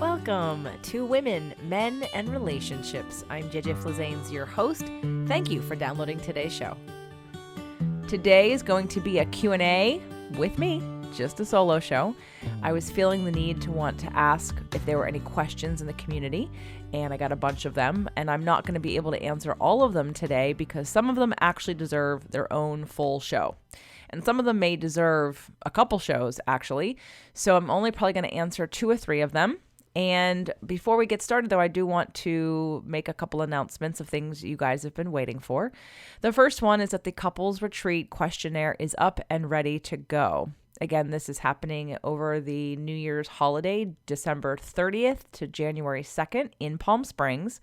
Welcome to Women, Men, and Relationships. I'm JJ Flizanes, your host. Thank you for downloading today's show. Today is going to be a Q&A with me, just a solo show. I was feeling the need to want to ask if there were any questions in the community, and I got a bunch of them, and I'm not going to be able to answer all of them today because some of them actually deserve their own full show. And some of them may deserve a couple shows, actually. So I'm only probably going to answer 2 or 3 of them. And before we get started, though, I do want to make a couple announcements of things you guys have been waiting for. The first one is that the Couples Retreat questionnaire is up and ready to go. Again, this is happening over the New Year's holiday, December 30th to January 2nd in Palm Springs.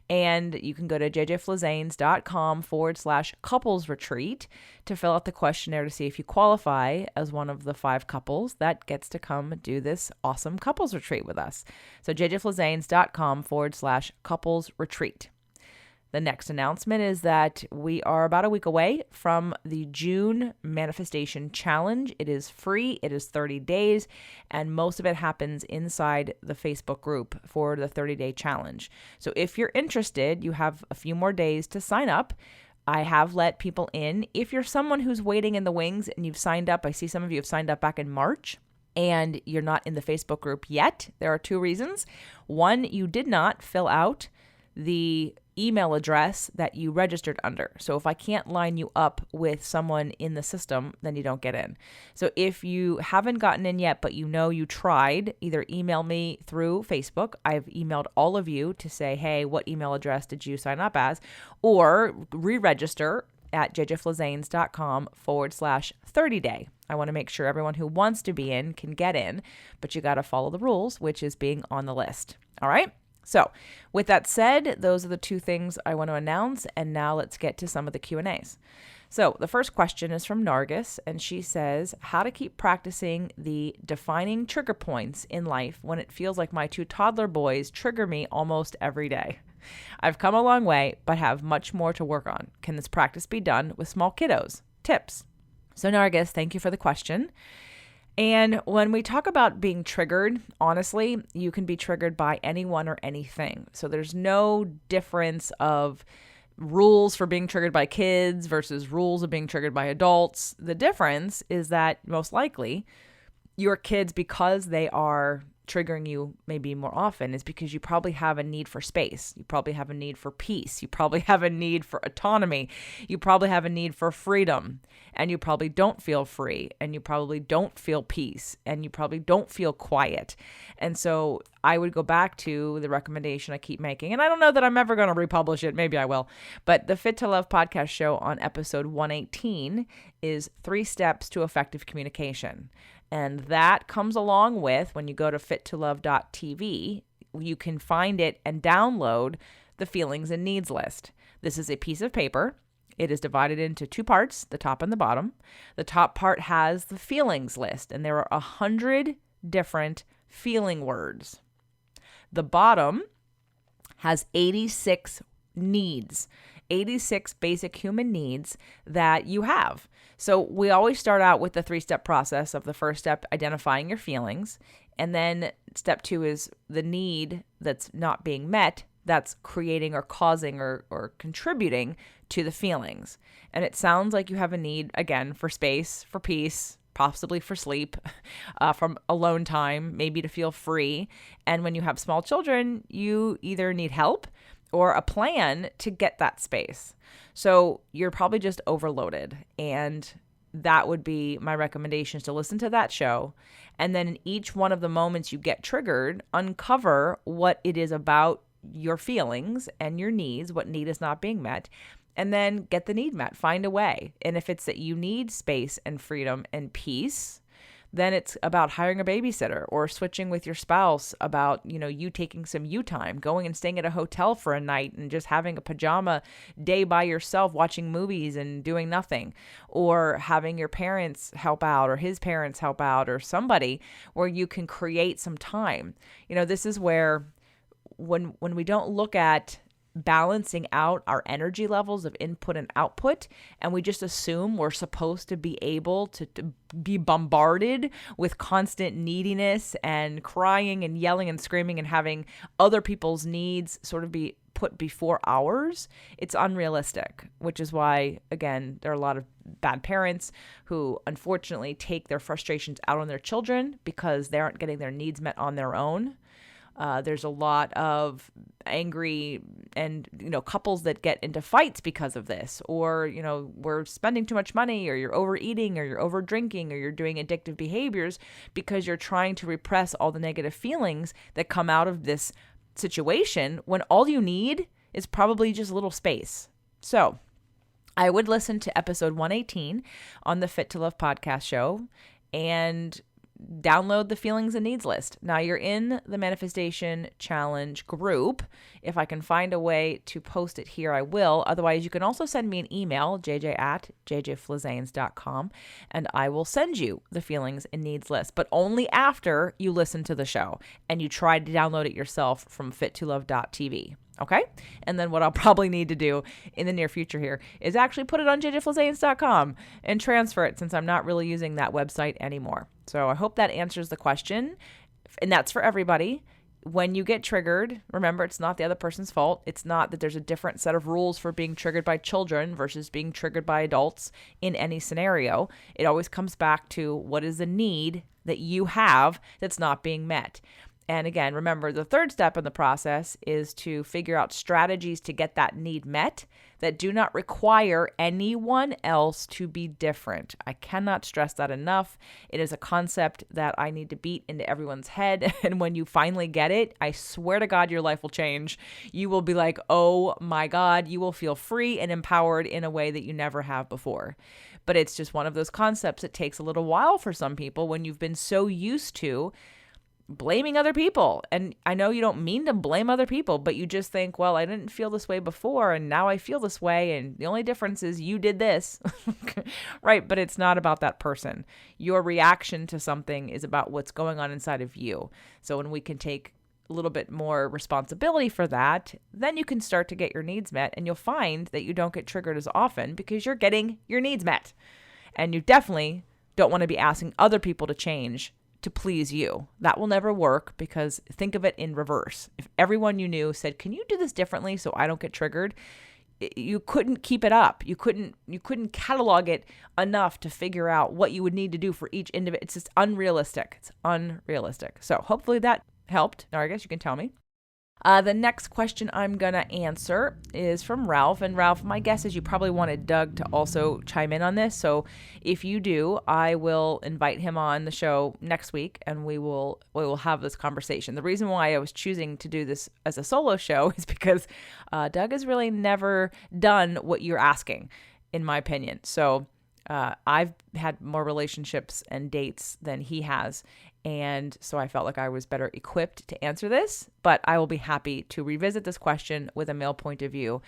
And you can go to jjflizanes.com/couples retreat to fill out the questionnaire to see if you qualify as one of the 5 couples that gets to come do this awesome couples retreat with us. So jjflizanes.com/couples retreat. The next announcement is that we are about a week away from the June Manifestation Challenge. It is free. It is 30 days, and most of it happens inside the Facebook group for the 30-day challenge. So if you're interested, you have a few more days to sign up. I have let people in. If you're someone who's waiting in the wings and you've signed up, I see some of you have signed up back in March, and you're not in the Facebook group yet, there are 2 reasons. One, you did not fill out the email address that you registered under. So if I can't line you up with someone in the system, then you don't get in. So if you haven't gotten in yet, but you know you tried, either email me through Facebook. I've emailed all of you to say, hey, what email address did you sign up as? Or re-register at jjflizanes.com/30-day. I want to make sure everyone who wants to be in can get in, but you got to follow the rules, which is being on the list. All right? So with that said, those are the 2 things I want to announce. And now let's get to some of the Q&As. So the first question is from Nargis, and she says, how to keep practicing the defining trigger points in life when it feels like my 2 toddler boys trigger me almost every day. I've come a long way, but have much more to work on. Can this practice be done with small kiddos? Tips. So Nargis, thank you for the question. And when we talk about being triggered, honestly, you can be triggered by anyone or anything. So there's no difference of rules for being triggered by kids versus rules of being triggered by adults. The difference is that most likely your kids, because they are triggering you maybe more often, is because you probably have a need for space. You probably have a need for peace. You probably have a need for autonomy. You probably have a need for freedom, and you probably don't feel free, and you probably don't feel peace, and you probably don't feel quiet. And so I would go back to the recommendation I keep making, and I don't know that I'm ever going to republish it. Maybe I will. But the Fit to Love podcast show on episode 118 is 3 steps to effective communication. And that comes along with, when you go to fittolove.tv, you can find it and download the feelings and needs list. This is a piece of paper. It is divided into 2 parts, the top and the bottom. The top part has the feelings list, and there are 100 different feeling words. The bottom has 86 needs, 86 basic human needs that you have. So we always start out with the 3-step process of the first step, identifying your feelings. And then step 2 is the need that's not being met, that's creating or causing or contributing to the feelings. And it sounds like you have a need, again, for space, for peace, possibly for sleep, from alone time, maybe to feel free. And when you have small children, you either need help or a plan to get that space. So you're probably just overloaded. And that would be my recommendation, is to listen to that show. And then in each one of the moments you get triggered, uncover what it is about your feelings and your needs, what need is not being met, and then get the need met, find a way. And if it's that you need space and freedom and peace, then it's about hiring a babysitter or switching with your spouse about, you taking some you time, going and staying at a hotel for a night and just having a pajama day by yourself, watching movies and doing nothing, or having your parents help out or his parents help out or somebody where you can create some time. This is where when we don't look at balancing out our energy levels of input and output, and we just assume we're supposed to be able to be bombarded with constant neediness and crying and yelling and screaming and having other people's needs sort of be put before ours. It's unrealistic, which is why, again, there are a lot of bad parents who unfortunately take their frustrations out on their children because they aren't getting their needs met on their own. There's a lot of angry and, couples that get into fights because of this, or, we're spending too much money, or you're overeating, or you're over drinking, or you're doing addictive behaviors because you're trying to repress all the negative feelings that come out of this situation when all you need is probably just a little space. So I would listen to episode 118 on the Fit to Love podcast show and download the feelings and needs list. Now you're in the Manifestation Challenge group. If I can find a way to post it here, I will. Otherwise, you can also send me an email, jj@jjflizanes.com, and I will send you the feelings and needs list, but only after you listen to the show and you try to download it yourself from fittolove.tv. Okay? And then what I'll probably need to do in the near future here is actually put it on jjflizanes.com and transfer it, since I'm not really using that website anymore. So I hope that answers the question. And that's for everybody. When you get triggered, remember, it's not the other person's fault. It's not that there's a different set of rules for being triggered by children versus being triggered by adults in any scenario. It always comes back to what is the need that you have that's not being met. And again, remember, the third step in the process is to figure out strategies to get that need met that do not require anyone else to be different. I cannot stress that enough. It is a concept that I need to beat into everyone's head. And when you finally get it, I swear to God, your life will change. You will be like, oh my God, you will feel free and empowered in a way that you never have before. But it's just one of those concepts that takes a little while for some people when you've been so used to blaming other people. And I know you don't mean to blame other people, but you just think, well, I didn't feel this way before, and now I feel this way, and the only difference is you did this. Right? But it's not about that person. Your reaction to something is about what's going on inside of you. So when we can take a little bit more responsibility for that, then you can start to get your needs met, and you'll find that you don't get triggered as often because you're getting your needs met. And you definitely don't want to be asking other people to change to please you. That will never work, because think of it in reverse. If everyone you knew said, can you do this differently so I don't get triggered? You couldn't keep it up. You couldn't catalog it enough to figure out what you would need to do for each individual. It's just unrealistic. It's unrealistic. So hopefully that helped. Or I guess you can tell me. The next question I'm going to answer is from Ralph. And Ralph, my guess is you probably wanted Doug to also chime in on this. So if you do, I will invite him on the show next week, and we will have this conversation. The reason why I was choosing to do this as a solo show is because Doug has really never done what you're asking, in my opinion. So I've had more relationships and dates than he has. And so I felt like I was better equipped to answer this, but I will be happy to revisit this question with a male point of view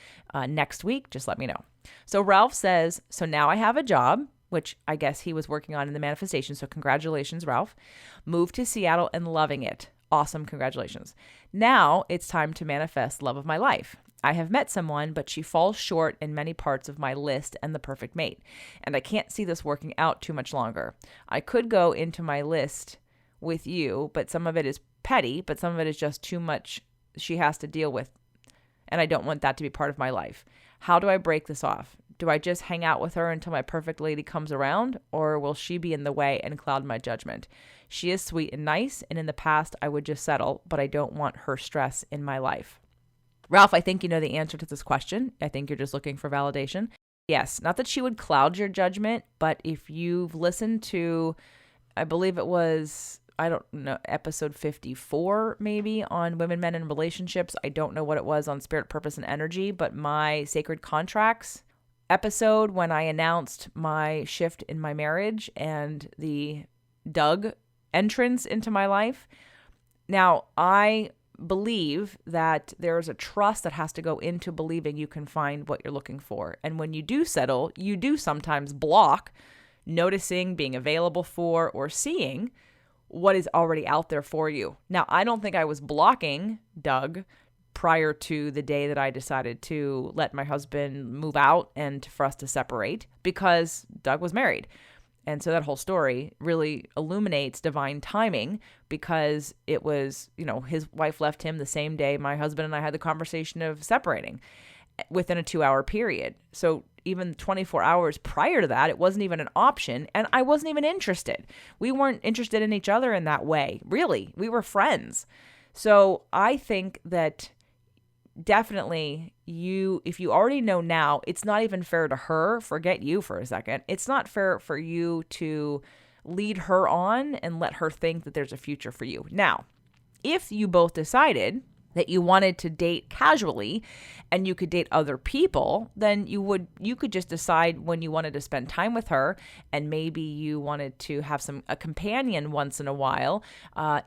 next week. Just let me know. So Ralph says, so now I have a job, which I guess he was working on in the manifestation. So congratulations, Ralph. Moved to Seattle and loving it. Awesome. Congratulations. Now it's time to manifest love of my life. I have met someone, but she falls short in many parts of my list and the perfect mate. And I can't see this working out too much longer. I could go into my list with you, but some of it is petty, but some of it is just too much she has to deal with. And I don't want that to be part of my life. How do I break this off? Do I just hang out with her until my perfect lady comes around, or will she be in the way and cloud my judgment? She is sweet and nice, and in the past I would just settle, but I don't want her stress in my life. Ralph, I think you know the answer to this question. I think you're just looking for validation. Yes, not that she would cloud your judgment, but if you've listened to, I believe it was, I don't know, episode 54 maybe on women, men, and relationships. I don't know what it was on spirit, purpose, and energy, but my sacred contracts episode when I announced my shift in my marriage and the Doug entrance into my life. Now, I believe that there is a trust that has to go into believing you can find what you're looking for. And when you do settle, you do sometimes block noticing, being available for, or seeing what is already out there for you. Now, I don't think I was blocking Doug prior to the day that I decided to let my husband move out and for us to separate, because Doug was married. And so that whole story really illuminates divine timing, because it was, his wife left him the same day my husband and I had the conversation of separating, within a 2-hour period. So even 24 hours prior to that, it wasn't even an option, and I wasn't even interested. We weren't interested in each other in that way. Really, we were friends. So I think that definitely if you already know now, it's not even fair to her. Forget you for a second. It's not fair for you to lead her on and let her think that there's a future for you. Now, if you both decided that you wanted to date casually and you could date other people, then you could just decide when you wanted to spend time with her, and maybe you wanted to have a companion once in a while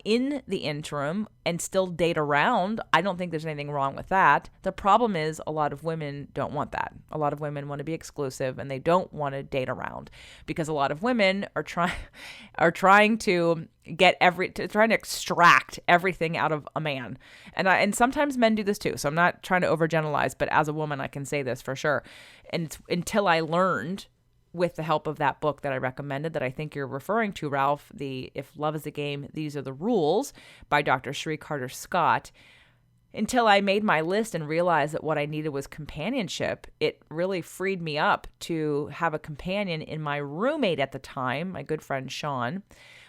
in the interim and still date around. I don't think there's anything wrong with that. The problem is a lot of women don't want that. A lot of women want to be exclusive, and they don't want to date around, because a lot of women are trying to trying to extract everything out of a man. And sometimes men do this too. So I'm not trying to overgeneralize, but as a woman, I can say this for sure. And it's until I learned, with the help of that book that I recommended, that I think you're referring to, Ralph, If Love is a Game, These Are the Rules by Dr. Cherie Carter Scott, until I made my list and realized that what I needed was companionship, it really freed me up to have a companion in my roommate at the time, my good friend Sean.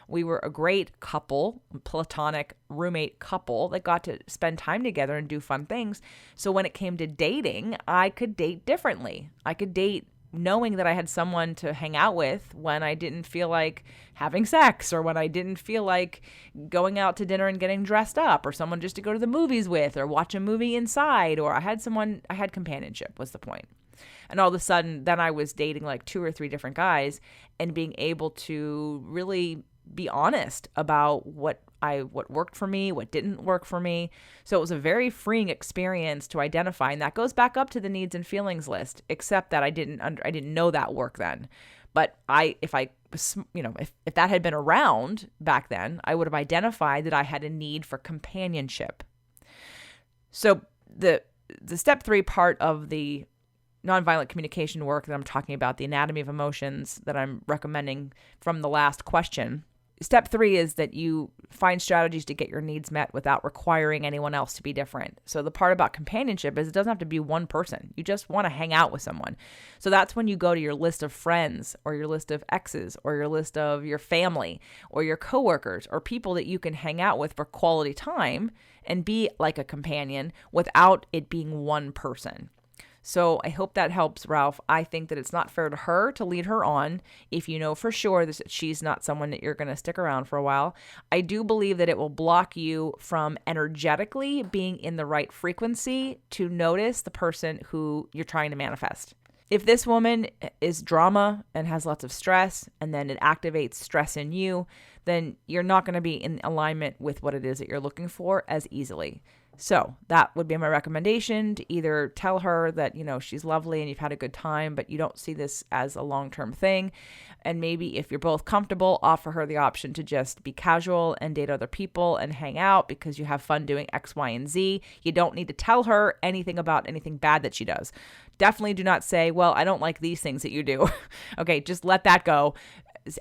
We were a great couple, platonic roommate couple that got to spend time together and do fun things. So when it came to dating, I could date differently. I could date knowing that I had someone to hang out with when I didn't feel like having sex, or when I didn't feel like going out to dinner and getting dressed up, or someone just to go to the movies with, or watch a movie inside, or I had companionship was the point. And all of a sudden, then I was dating like 2 or 3 different guys and being able to really be honest about what worked for me, what didn't work for me. So it was a very freeing experience to identify, and that goes back up to the needs and feelings list, except that I didn't know that work then. But if that had been around back then, I would have identified that I had a need for companionship. So the step 3 part of the nonviolent communication work that I'm talking about, the anatomy of emotions that I'm recommending from the last question, step 3 is that you find strategies to get your needs met without requiring anyone else to be different. So the part about companionship is it doesn't have to be one person. You just want to hang out with someone. So that's when you go to your list of friends, or your list of exes, or your list of your family, or your coworkers, or people that you can hang out with for quality time and be like a companion without it being one person. So I hope that helps, Ralph. I think that it's not fair to her to lead her on if you know for sure that she's not someone that you're going to stick around for a while. I do believe that it will block you from energetically being in the right frequency to notice the person who you're trying to manifest. If this woman is drama and has lots of stress, and then it activates stress in you, then you're not going to be in alignment with what it is that you're looking for as easily. So that would be my recommendation, to either tell her that, she's lovely and you've had a good time, but you don't see this as a long-term thing. And maybe if you're both comfortable, offer her the option to just be casual and date other people and hang out because you have fun doing X, Y, and Z. You don't need to tell her anything about anything bad that she does. Definitely do not say, well, I don't like these things that you do. Okay, just let that go.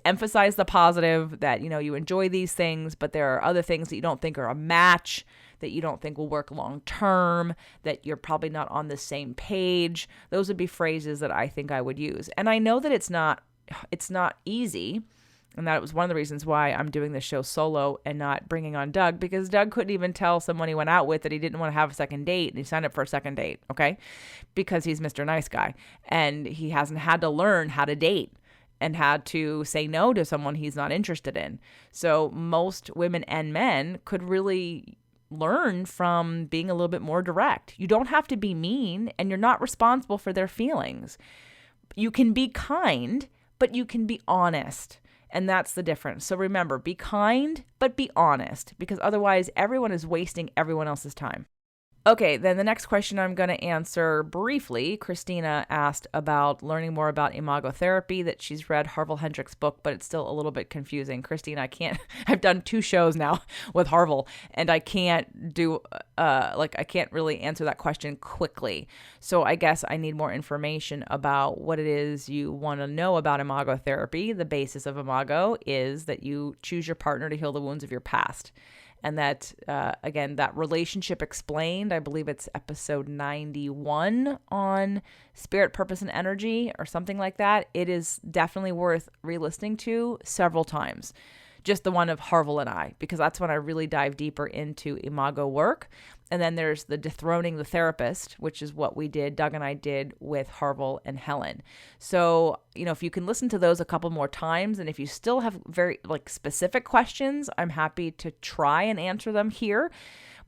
Emphasize the positive that, you enjoy these things, but there are other things that you don't think are a match, that you don't think will work long term, that you're probably not on the same page. Those would be phrases that I think I would use. And I know that it's not easy, and that was one of the reasons why I'm doing this show solo and not bringing on Doug, because Doug couldn't even tell someone he went out with that he didn't want to have a second date, and he signed up for a second date, okay? Because he's Mr. Nice Guy, and he hasn't had to learn how to date and how to say no to someone he's not interested in. So most women and men could really learn from being a little bit more direct. You don't have to be mean, and you're not responsible for their feelings. You can be kind, but you can be honest. And that's the difference. So remember, be kind, but be honest, because otherwise everyone is wasting everyone else's time. Okay, then the next question I'm going to answer briefly. Christina asked about learning more about imagotherapy, that she's read Harville Hendrix' book, but it's still a little bit confusing. Christina, I can't, I've done 2 shows now with Harville, and I can't do, I can't really answer that question quickly. So I guess I need more information about what it is you want to know about imagotherapy. The basis of Imago is that you choose your partner to heal the wounds of your past. And that, again, that relationship explained, I believe it's episode 91 on spirit, purpose, and energy or something like that. It is definitely worth re-listening to several times. Just the one of Harville and I, because that's when I really dive deeper into Imago work. And then there's the Dethroning the Therapist, which is what we did, Doug and I did with Harville and Helen. So, if you can listen to those a couple more times, and if you still have very specific questions, I'm happy to try and answer them here.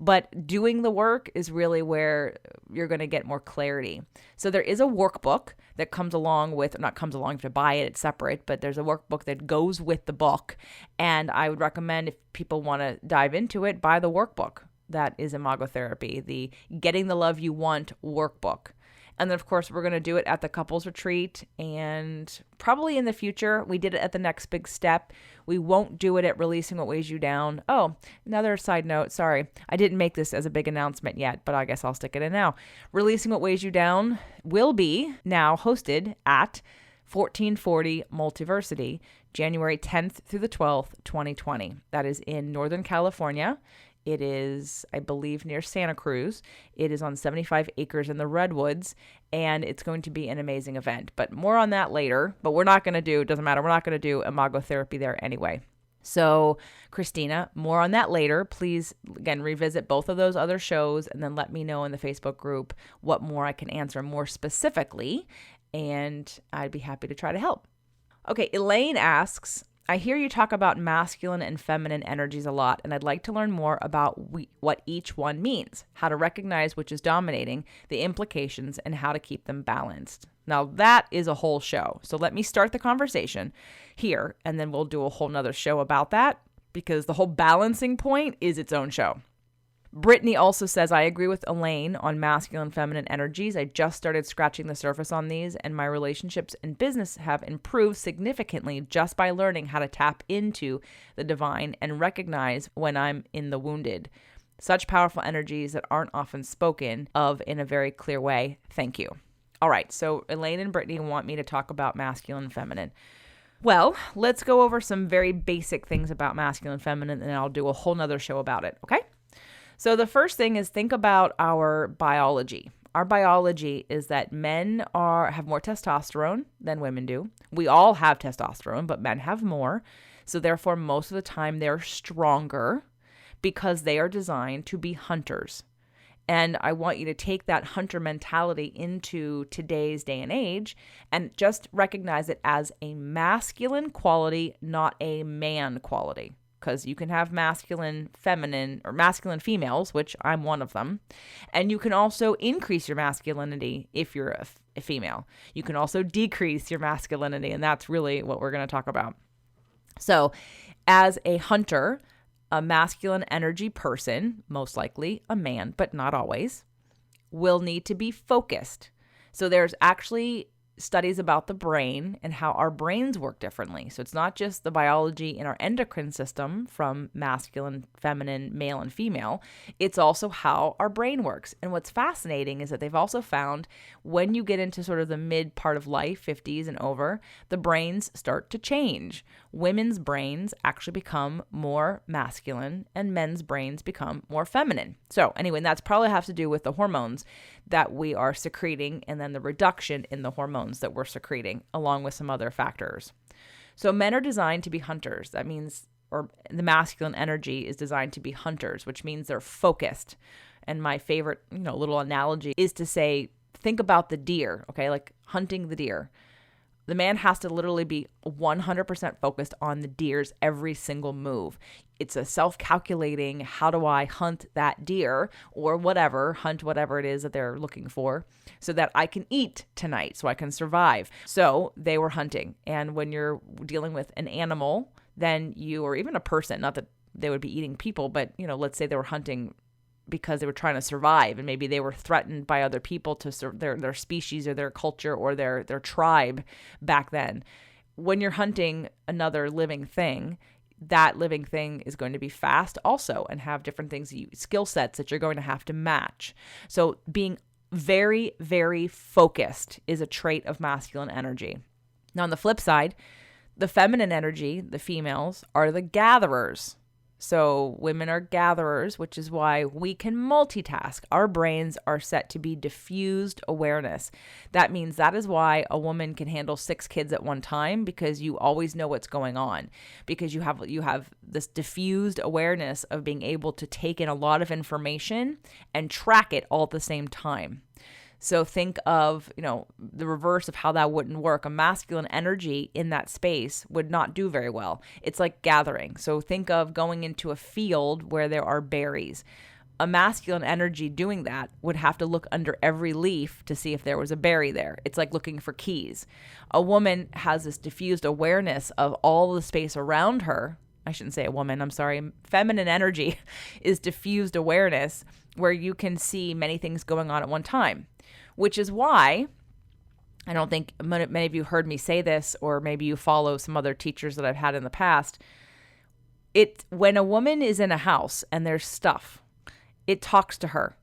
But doing the work is really where you're going to get more clarity. So there is a workbook that comes along with, not comes along, you have to buy it, it's separate, but there's a workbook that goes with the book. And I would recommend, if people want to dive into it, buy the workbook. That is Imagotherapy, the Getting the Love You Want workbook. And then, of course, we're going to do it at the couples retreat, and probably in the future. We did it at the Next Big Step. We won't do it at Releasing What Weighs You Down. Oh, another side note. Sorry, I didn't make this as a big announcement yet, but I guess I'll stick it in now. Releasing What Weighs You Down will be now hosted at 1440 Multiversity, January 10th through the 12th, 2020. That is in Northern California. It is, I believe, near Santa Cruz. It is on 75 acres in the Redwoods, and it's going to be an amazing event. But more on that later. But we're not going to do, it doesn't matter, we're not going to do imagotherapy there anyway. So, Christina, more on that later. Please, again, revisit both of those other shows and then let me know in the Facebook group what more I can answer more specifically, and I'd be happy to try to help. Okay, Elaine asks, I hear you talk about masculine and feminine energies a lot, and I'd like to learn more about what each one means, how to recognize which is dominating, the implications, and how to keep them balanced. Now, that is a whole show. So let me start the conversation here, and then we'll do a whole nother show about that, because the whole balancing point is its own show. Brittany also says, I agree with Elaine on masculine feminine energies. I just started scratching the surface on these, and my relationships and business have improved significantly just by learning how to tap into the divine and recognize when I'm in the wounded. Such powerful energies that aren't often spoken of in a very clear way. Thank you. All right, so Elaine and Brittany want me to talk about masculine and feminine. Well, let's go over some very basic things about masculine and feminine, and I'll do a whole nother show about it, okay? So the first thing is, think about our biology. Our biology is that men have more testosterone than women do. We all have testosterone, but men have more. So therefore, most of the time they're stronger because they are designed to be hunters. And I want you to take that hunter mentality into today's day and age and just recognize it as a masculine quality, not a man quality. Because you can have masculine, feminine, or masculine females, which I'm one of them. And you can also increase your masculinity if you're a female. You can also decrease your masculinity, and that's really what we're going to talk about. So as a hunter, a masculine energy person, most likely a man, but not always, will need to be focused. So there's actually studies about the brain and how our brains work differently. So it's not just the biology in our endocrine system from masculine, feminine, male, and female. It's also how our brain works. And what's fascinating is that they've also found when you get into sort of the mid part of life, 50s and over, the brains start to change. Women's brains actually become more masculine and men's brains become more feminine. So anyway, that's probably has to do with the hormones that we are secreting and then the reduction in the hormones that we're secreting, along with some other factors. So men are designed to be hunters. That means, or the masculine energy is designed to be hunters, which means they're focused. And my favorite, little analogy is to say, think about the deer, okay? Like hunting the deer. The man has to literally be 100% focused on the deer's every single move. It's a self-calculating, how do I hunt that deer or hunt whatever it is that they're looking for so that I can eat tonight, so I can survive. So they were hunting. And when you're dealing with an animal, then or even a person, not that they would be eating people, but, let's say they were hunting because they were trying to survive, and maybe they were threatened by other people to their species or their culture or their tribe back then. When you're hunting another living thing, that living thing is going to be fast also and have different things, skill sets that you're going to have to match. So being very, very focused is a trait of masculine energy. Now, on the flip side, the feminine energy, the females, are the gatherers. So women are gatherers, which is why we can multitask. Our brains are set to be diffused awareness. That means that is why a woman can handle 6 kids at one time, because you always know what's going on, because you have this diffused awareness of being able to take in a lot of information and track it all at the same time. So think of, the reverse of how that wouldn't work. A masculine energy in that space would not do very well. It's like gathering. So think of going into a field where there are berries. A masculine energy doing that would have to look under every leaf to see if there was a berry there. It's like looking for keys. A woman has this diffused awareness of all the space around her. I shouldn't say a woman, I'm sorry. Feminine energy is diffused awareness, where you can see many things going on at one time. Which is why, I don't think many of you heard me say this, or maybe you follow some other teachers that I've had in the past. When a woman is in a house and there's stuff, it talks to her.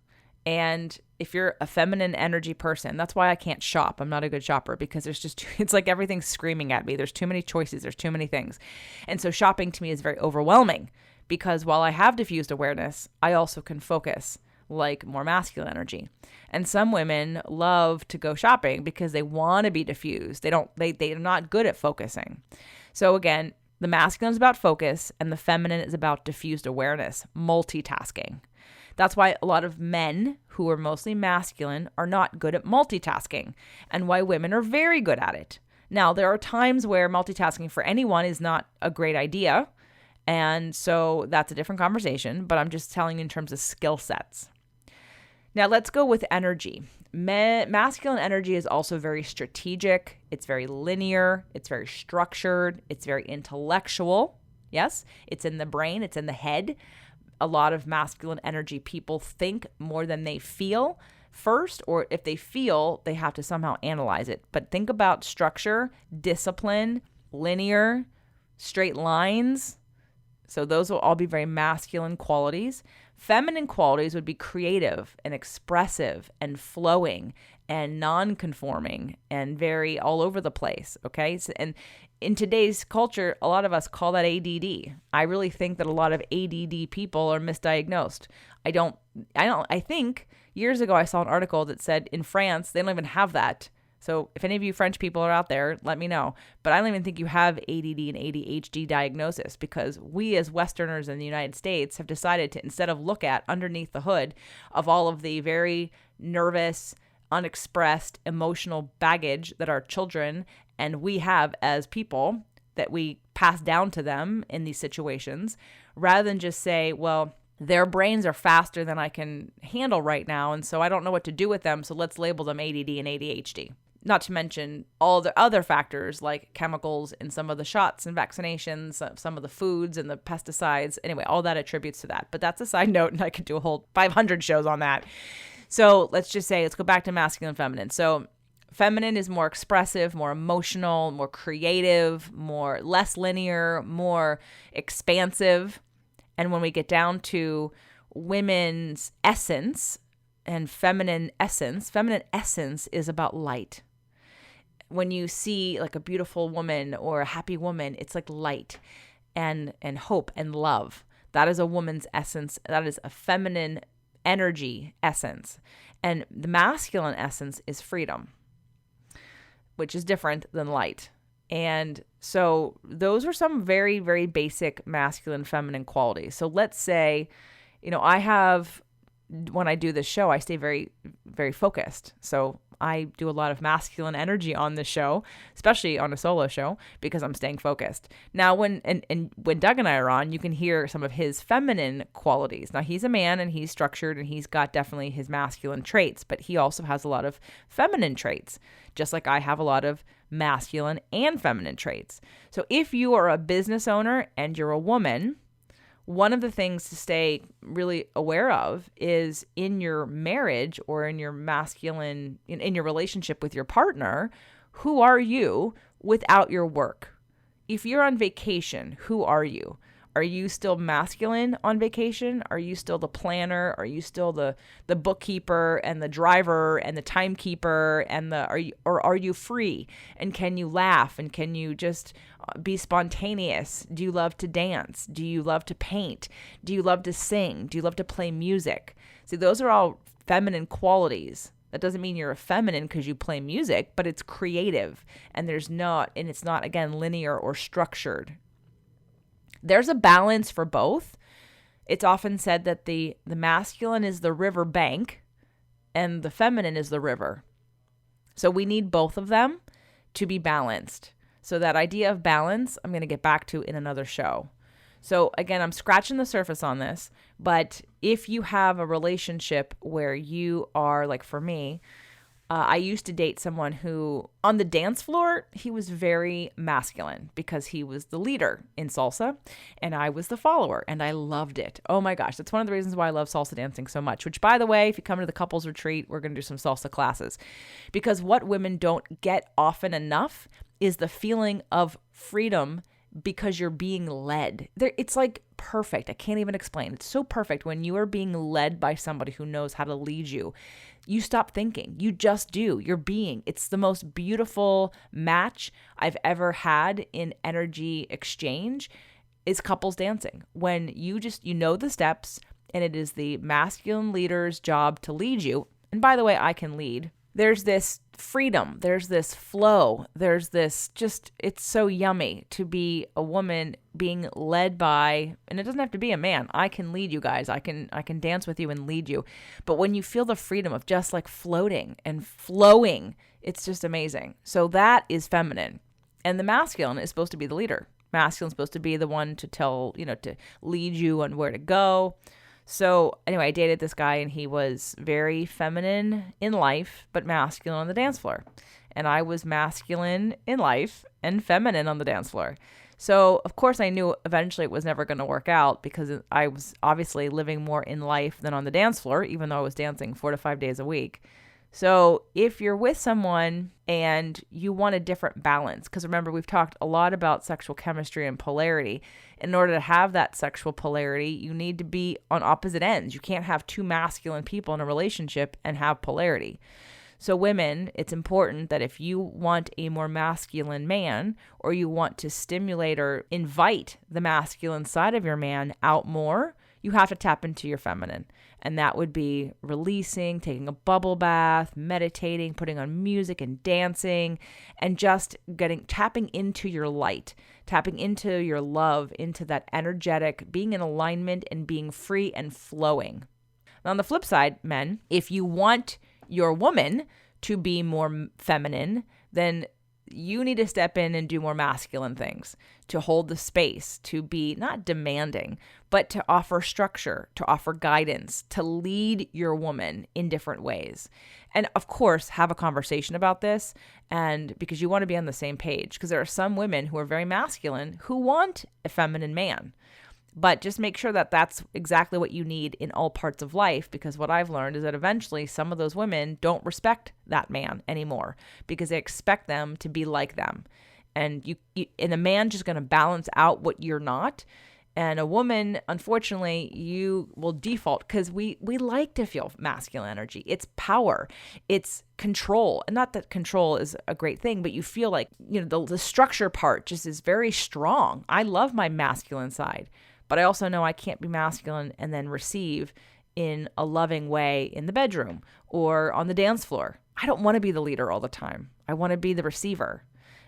And if you're a feminine energy person, that's why I can't shop. I'm not a good shopper, because it's like everything's screaming at me. There's too many choices. There's too many things. And so shopping to me is very overwhelming, because while I have diffused awareness, I also can focus like more masculine energy. And some women love to go shopping because they want to be diffused. They're not good at focusing. So again, the masculine is about focus and the feminine is about diffused awareness, multitasking. That's why a lot of men who are mostly masculine are not good at multitasking, and why women are very good at it. Now, there are times where multitasking for anyone is not a great idea, and so that's a different conversation, but I'm just telling you in terms of skill sets. Now let's go with energy. Masculine energy is also very strategic. It's very linear. It's very structured. It's very intellectual. Yes, it's in the brain. It's in the head. A lot of masculine energy people think more than they feel first, or if they feel, they have to somehow analyze it. But think about structure, discipline, linear, straight lines. So those will all be very masculine qualities. Feminine qualities would be creative and expressive and flowing and non-conforming and very all over the place, okay? So, and in today's culture, a lot of us call that ADD. I really think that a lot of ADD people are misdiagnosed. I think years ago I saw an article that said in France, they don't even have that. So if any of you French people are out there, let me know. But I don't even think you have ADD and ADHD diagnosis, because we as Westerners in the United States have decided to, instead of look at underneath the hood of all of the very nervous, unexpressed emotional baggage that our children and we have as people that we pass down to them in these situations, rather than just say, well, their brains are faster than I can handle right now, and so I don't know what to do with them, so let's label them ADD and ADHD. Not to mention all the other factors like chemicals in some of the shots and vaccinations, some of the foods and the pesticides. Anyway, all that attributes to that. But that's a side note, and I could do a whole 500 shows on that. So let's go back to masculine and feminine. So feminine is more expressive, more emotional, more creative, less linear, more expansive. And when we get down to women's essence and feminine essence is about light. When you see like a beautiful woman or a happy woman, it's like light and hope and love. That is a woman's essence. That is a feminine energy essence. And the masculine essence is freedom, which is different than light. And so those are some very, very basic masculine, feminine qualities. So let's say, when I do this show, I stay very, very focused. So I do a lot of masculine energy on this show, especially on a solo show, because I'm staying focused. Now, when Doug and I are on, you can hear some of his feminine qualities. Now, he's a man and he's structured and he's got definitely his masculine traits, but he also has a lot of feminine traits, just like I have a lot of masculine and feminine traits. So if you are a business owner and you're a woman, one of the things to stay really aware of is in your marriage or in your masculine, in your relationship with your partner, who are you without your work? If you're on vacation, who are you? Are you still masculine on vacation? Are you still the planner? Are you still the bookkeeper and the driver and the timekeeper and are you free? And can you laugh and can you just be spontaneous? Do you love to dance? Do you love to paint? Do you love to sing? Do you love to play music? See, those are all feminine qualities. That doesn't mean you're a feminine because you play music, but it's creative and it's not, again, linear or structured. There's a balance for both. It's often said that the masculine is the river bank and the feminine is the river. So we need both of them to be balanced. So that idea of balance, I'm going to get back to in another show. So again, I'm scratching the surface on this, but if you have a relationship where you are, like for me, I used to date someone who, on the dance floor, he was very masculine because he was the leader in salsa and I was the follower and I loved it. Oh my gosh, that's one of the reasons why I love salsa dancing so much, which by the way, if you come to the couples retreat, we're going to do some salsa classes because what women don't get often enough is the feeling of freedom because you're being led. It's like perfect. I can't even explain. It's so perfect when you are being led by somebody who knows how to lead you. You stop thinking. You just do. You're being. It's the most beautiful match I've ever had in energy exchange is couples dancing. When you know the steps and it is the masculine leader's job to lead you. And by the way, I can lead. There's this freedom. There's this flow. There's this it's so yummy to be a woman being led by, and it doesn't have to be a man. I can lead you guys. I can dance with you and lead you. But when you feel the freedom of just like floating and flowing, it's just amazing. So that is feminine. And the masculine is supposed to be the leader. Masculine is supposed to be the one to tell, to lead you on where to go. So anyway, I dated this guy and he was very feminine in life, but masculine on the dance floor. And I was masculine in life and feminine on the dance floor. So of course I knew eventually it was never going to work out because I was obviously living more in life than on the dance floor, even though I was dancing 4 to 5 days a week. So if you're with someone and you want a different balance, because remember, we've talked a lot about sexual chemistry and polarity. In order to have that sexual polarity, you need to be on opposite ends. You can't have two masculine people in a relationship and have polarity. So women, it's important that if you want a more masculine man or you want to stimulate or invite the masculine side of your man out more, you have to tap into your feminine. And that would be releasing, taking a bubble bath, meditating, putting on music and dancing, and just tapping into your light, tapping into your love, into that energetic, being in alignment and being free and flowing. Now, on the flip side, men, if you want your woman to be more feminine, then you need to step in and do more masculine things, to hold the space, to be not demanding, but to offer structure, to offer guidance, to lead your woman in different ways. And of course, have a conversation about this, and because you want to be on the same page, because there are some women who are very masculine who want a feminine man. But just make sure that that's exactly what you need in all parts of life, because what I've learned is that eventually some of those women don't respect that man anymore because they expect them to be like them. And and a man just going to balance out what you're not. And a woman, unfortunately, you will default because we like to feel masculine energy. It's power. It's control. And not that control is a great thing, but you feel like, the structure part just is very strong. I love my masculine side. But I also know I can't be masculine and then receive in a loving way in the bedroom or on the dance floor. I don't want to be the leader all the time. I want to be the receiver.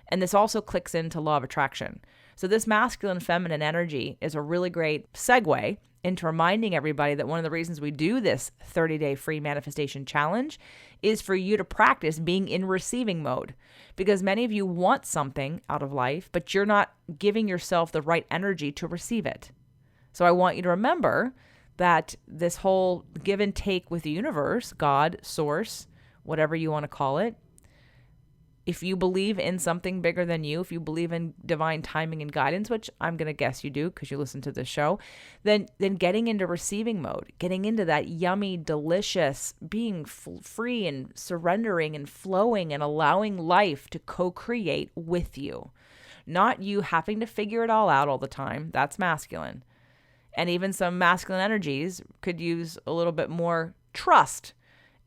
And this also clicks into law of attraction. So this masculine feminine energy is a really great segue into reminding everybody that one of the reasons we do this 30-day free manifestation challenge is for you to practice being in receiving mode. Because many of you want something out of life, but you're not giving yourself the right energy to receive it. So I want you to remember that this whole give and take with the universe, God, source, whatever you want to call it, If you believe in something bigger than you, if you believe in divine timing and guidance, which I'm going to guess you do because you listen to this show, then getting into receiving mode, getting into that yummy, delicious, being free and surrendering and flowing and allowing life to co-create with you. Not you having to figure it all out all the time. That's masculine. And even some masculine energies could use a little bit more trust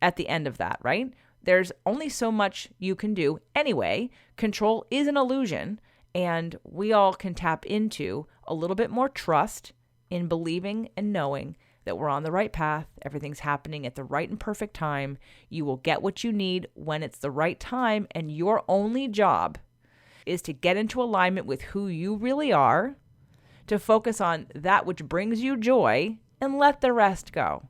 at the end of that, right? There's only so much you can do anyway. Control is an illusion, and we all can tap into a little bit more trust in believing and knowing that we're on the right path. Everything's happening at the right and perfect time. You will get what you need when it's the right time, and your only job is to get into alignment with who you really are, to focus on that which brings you joy, and let the rest go.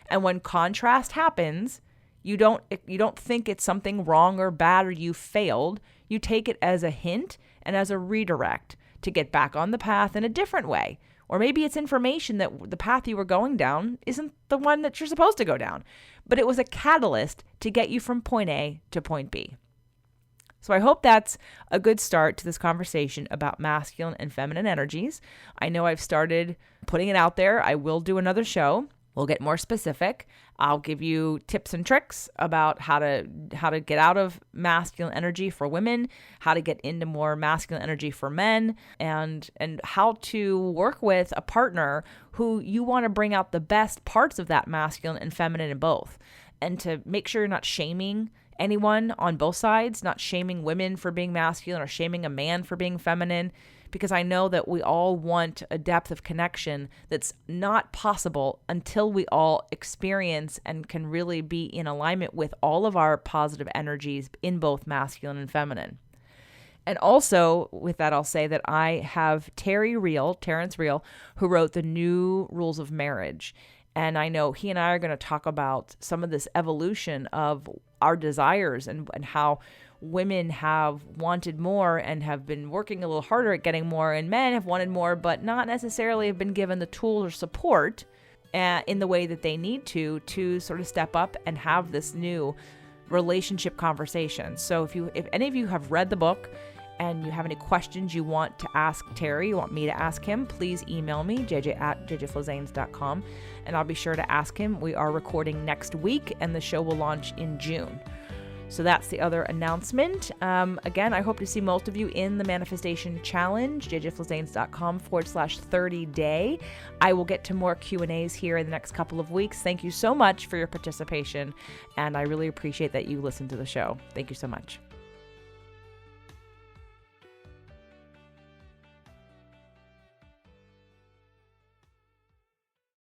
And when contrast happens, you don't think it's something wrong or bad or you failed. You take it as a hint and as a redirect to get back on the path in a different way. Or maybe it's information that the path you were going down isn't the one that you're supposed to go down. But it was a catalyst to get you from point A to point B. So I hope that's a good start to this conversation about masculine and feminine energies. I know I've started putting it out there. I will do another show. We'll get more specific. I'll give you tips and tricks about how to get out of masculine energy for women, how to get into more masculine energy for men, and how to work with a partner who you want to bring out the best parts of that masculine and feminine in both. And to make sure you're not shaming anyone on both sides, not shaming women for being masculine or shaming a man for being feminine, because I know that we all want a depth of connection that's not possible until we all experience and can really be in alignment with all of our positive energies in both masculine and feminine. And also, with that, I'll say that I have Terrence Real, who wrote the New Rules of Marriage. And I know he and I are going to talk about some of this evolution of our desires and how women have wanted more and have been working a little harder at getting more, and men have wanted more, but not necessarily have been given the tools or support in the way that they need to sort of step up and have this new relationship conversation. So if any of you have read the book and you have any questions you want to ask Terry, you want me to ask him, please email me, jj@jjflazanes.com, and I'll be sure to ask him. We are recording next week, and the show will launch in June. So that's the other announcement. Again, I hope to see most of you in the Manifestation Challenge, jjflazanes.com/30-day. I will get to more Q&As here in the next couple of weeks. Thank you so much for your participation, and I really appreciate that you listen to the show. Thank you so much.